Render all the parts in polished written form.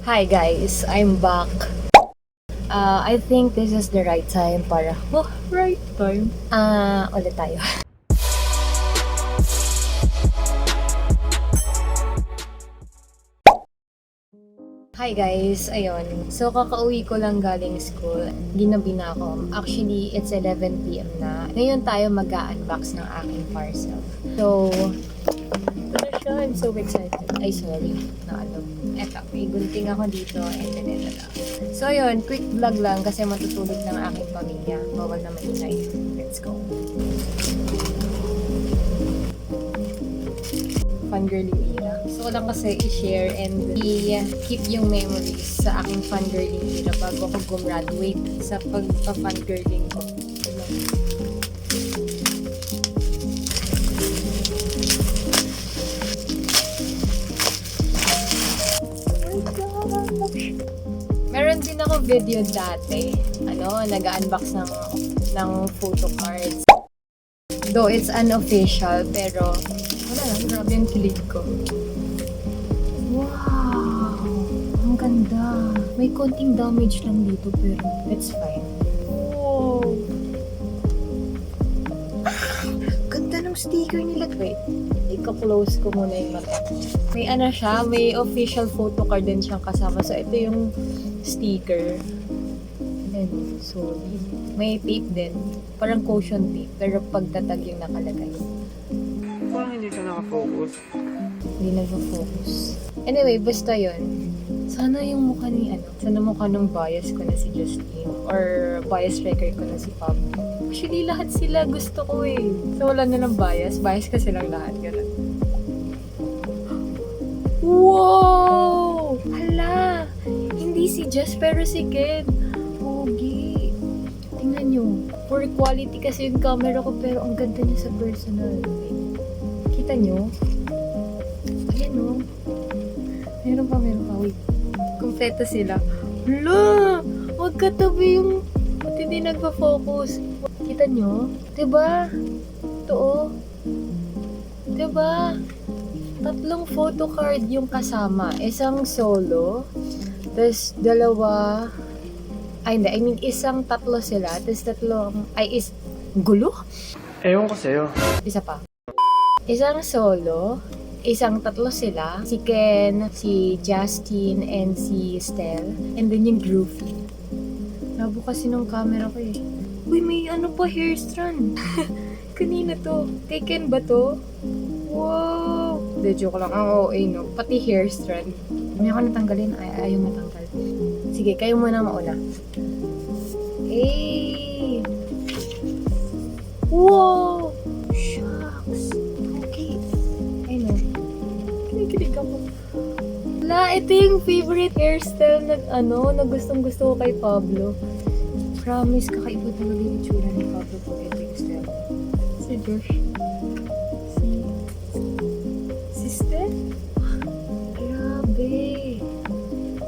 Hi guys, I'm back. I think this is the right time para... right time? Ulit tayo. Hi guys, ayun. So, kakauwi ko lang galing school. Ginabi na ako. Actually, it's 11 p.m. na. Ngayon tayo mag-unbox ng aking parcel. So, ito na siya. I'm so excited. Ay, sorry. Eto, may gunting ako dito and then ito na. So, ayun. Quick vlog lang kasi matutulog ng aking pamilya. Bawal na maingay. Let's go. Fangirling era. So, lang kasi i-share and i-keep yung memories sa aking fangirling era bago ako gumraduate sa pagpa-fangirling ko. Meron din ako video dati, nag-unbox ng photo cards. Though it's unofficial, pero wala lang, grabe yung kilig ko. Wow! Ang ganda. May konting damage lang dito, pero it's fine. Wow! Ganda ng sticker nila. Wait, ika-close ko muna yung mata. May siya, may official photo card din siyang kasama. So, ito yung sticker. And sorry. May tape din. Parang caution tape. Pero pagtatag yung nakalagay. Parang hindi siya nakafocus. Hindi nag-focus. Anyway, basta yun. Sana yung mukha ni sana mukha nung bias ko na si Justine. Or bias wrecker ko na si Pablo. Actually, lahat sila gusto ko eh. So, wala na ng bias. Bias ka silang lahat. Ganun. Wow! Hala! Hindi si Just, pero si Ken. Pogi. Tingnan nyo. For quality kasi yung camera ko, pero ang ganda niya sa personal. Kita nyo? Ayan o. Meron pa. Wait. Kompleto sila. Hala! Huwag katabi yung hindi nagpa-focus. Kita nyo? Diba? Ito o. Diba? 3 photo card yung kasama. Isang solo. Tapos dalawa. Isang 3 sila. Tapos 3. Gulo? Ewan ko sa'yo. Isa pa. Isang solo. Isang 3 sila. Si Ken, si Justine, and si Stell. And then yung Groovy. Labo kasi nung camera ko eh. Uy, may pa, hair strand. Kanina to. Kay Ken ba to? Wow! De, joke lang. Ang OA, no? Pati hair strand. Hindi ako natanggalin. Ayaw matanggal. Sige, kayo muna mauna. Hey! Wow! Shucks! Okay. Ayun o. Kinikilig ako. Wala, ito yung favorite hairstyle na gustong-gusto ko kay Pablo. Promise, kakaiba talaga yung itsura ni Pablo pag ito yung style. Si Josh. Si Steph? Grabe.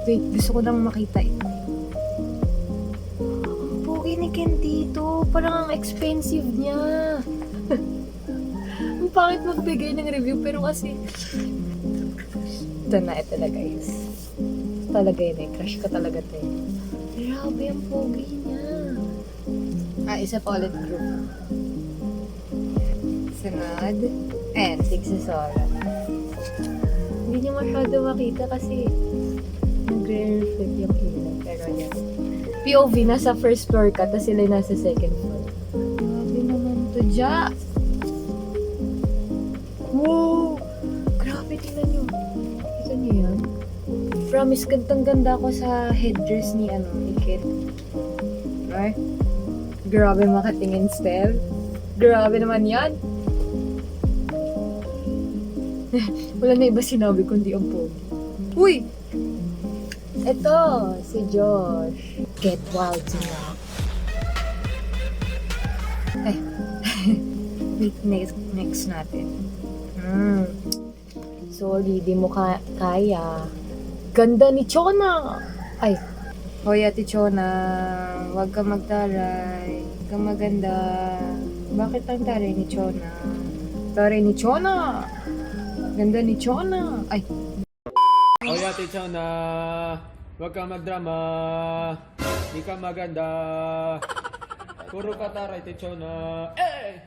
Wait, gusto ko lang makita ito. Ang pogi ni Ken dito. Parang ang expensive niya. Ang pangit magbigay ng review, pero kasi ito na guys. Talaga yun eh. Crush ko talaga ito eh. Grabe ang pogi niya. Isa pa ulit group. Sunod. And tigsasola. Hindi niya masyado makita kasi nagre-reflect yung ilaw. Pero yan. POV, nasa first floor ka, tapos sila nasa second floor. Grabe naman to, Ja! Wow! Grabe, tingnan nyo. Kita nyo yan? Promise, gandang-ganda ako sa headdress ni Kit. Right? Grabe makatingin, Stell. Grabe naman yan. Wala na iba sinabi kundi ang pogi. Uy! Ito, si Josh. Get wild tonight. Wait, next natin. Sorry, di mo kaya. Ganda ni Chona! Ay, hoy Ate Chona, huwag ka magtaray. Huwag ka maganda. Bakit ang taray ni Chona? Taray ni Chona! Ganda ni Chona! Ay, Oy, Ate Chona, huwag kang magdrama. Di ka maganda. Puro ka taray, Ate Chona. Eh!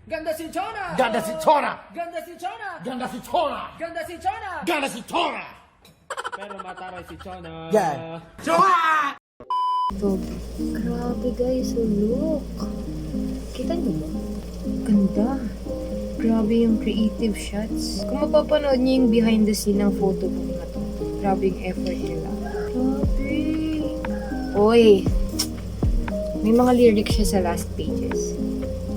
Ganda si Chona! Ganda si Chona! Ganda si Chona! Ganda si Chona! Ganda si Chona! Ganda si Chona! Pero mataray si Chona. Yan. Chona! So, grabe guys, so look. Kita niyo ba? Ganda. Grabe yung creative shots. Kung mapapanood niyo yung behind the scene ng photobook na to, grabe yung effort nila. Grabe. Oy, may mga lyrics siya sa last pages.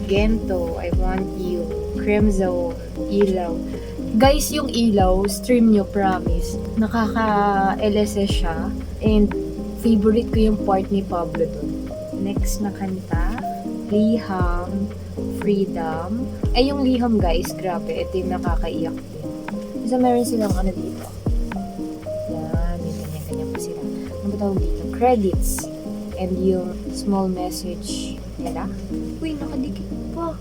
Gento, I want you, Crimson, Ilaw. Guys, yung Ilaw, stream nyo, promise. Nakaka-LSS siya. And favorite ko yung part ni Pablo dun. Next na kanta, Liham, Freedom. Ay, yung Liham guys, grabe. Ito yung nakakaiyak din. Kasi meron silang ano dito. Yan, may ganyan-ganyan pa sila. Ano ba tawag dito? Credits. And yung small message nila. Uy, nakadikit pa.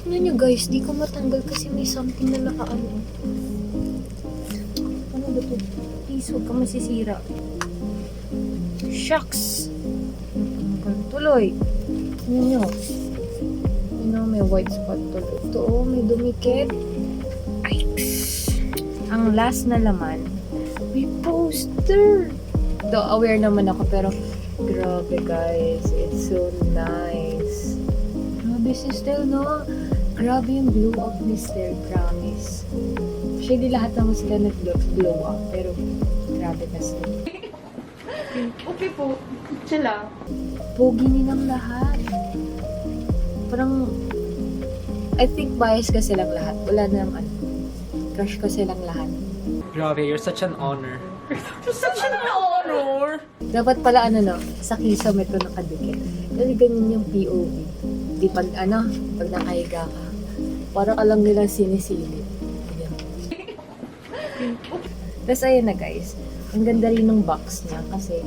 Tingnan nyo guys, di ko matanggal kasi may something na nakaano. Ano ba ito? Please, huwag ka masisira. Shucks! Tuloy. Tingnan nyo. May white spot tuloy. Ito, may dumikit. Ay, ang last na laman, may poster. Though, aware naman ako, pero grabe guys. It's so nice. Grabe si Stel, no? Grabe yung glow up ni Stel, promise. Actually, lahat naman sila nag-glow up, pero grabe na sila. Okay po. Chill lang. Pogi nilang lahat. Parang, I think bias ka silang lahat. Wala nang ano. Crush ko silang lahat. Grabe, you're such an honor. You're such an honor! Dapat pala ano no, sa kisam ito nakadikit. Kasi ganyan yung POV. Di pag ano, pag nakahiga ka, para ka lang nilang sinisilip. Ayan. Tapos ayun na guys, ang ganda rin ng box niya kasi,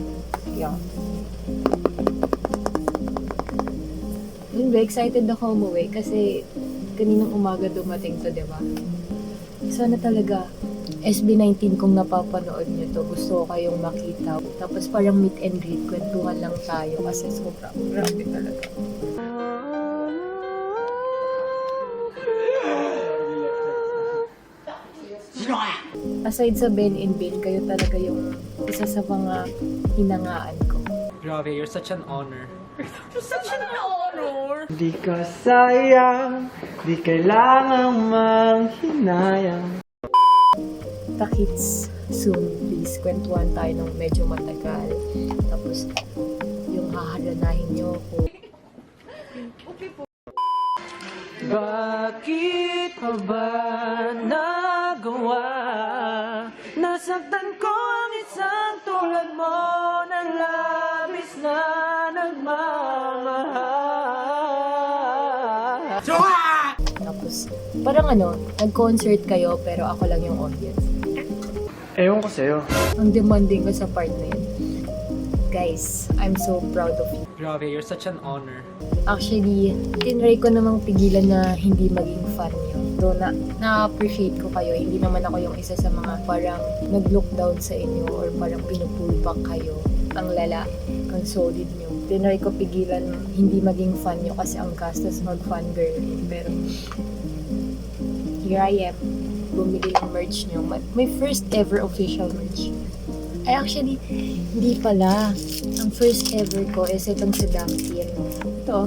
yun. Yun ba, excited ako umuwi kasi kaninang umaga dumating to, di ba? Sana talaga, SB19 kung napapanood nyo to, gusto ko kayong makita. Tapos parang meet and greet, kwentuhan lang tayo kasi sobrang grabe talaga. Aside sa Ben and Ben, kayo talaga yung isa sa mga hinangaan ko. Grabe, you're such an honor. You're such an honor! Di ka sayang, di kailangang manghinayang. Takits soon, please. Kwentuhan tayo ng medyo matagal. Tapos, yung haharanahin nyo ako. Bakit pa ba nagawa? Nasaktan ko ang isang tulad mo na labis na nagmamahal. Tapos, parang ano, nag-concert kayo pero ako lang yung audience. Ewan ko sa'yo. Ang demanding ko sa part na yun. Guys, I'm so proud of you. Grabe, you're such an honor. Actually, tinry ko namang pigilan na hindi maging fan yun. Though na-appreciate ko kayo. Hindi naman ako yung isa sa mga parang nag-look down sa inyo or parang pinupullback kayo. Ang lala, ang solid nyo. Tinry ko pigilan hindi maging fan nyo kasi ang gastos mag-fangirl. Pero, here I am. Bumili ng merch nyo. My first ever official merch. Ay, actually, hindi pala. Ang first ever ko is itong si Damtin. Ito.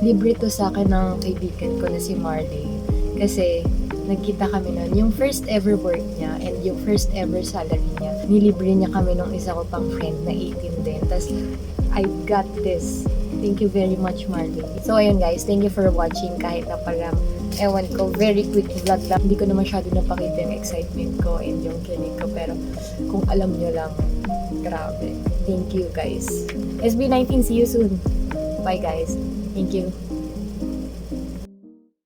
Libre to sa akin ng kaibigan ko na si Marley. Kasi, nagkita kami nun. Yung first ever work niya and yung first ever salary niya, nilibre niya kami nung isa ko pang friend na 18 din. Tapos, I got this. Thank you very much, Marley. So, ayun guys. Thank you for watching kahit na parang ewan ko, very quick vlog lang. Hindi ko na masyado napakita yung excitement ko and yung kilig ko. Pero kung alam nyo lang, grabe. Thank you guys. SB19, see you soon. Bye guys. Thank you.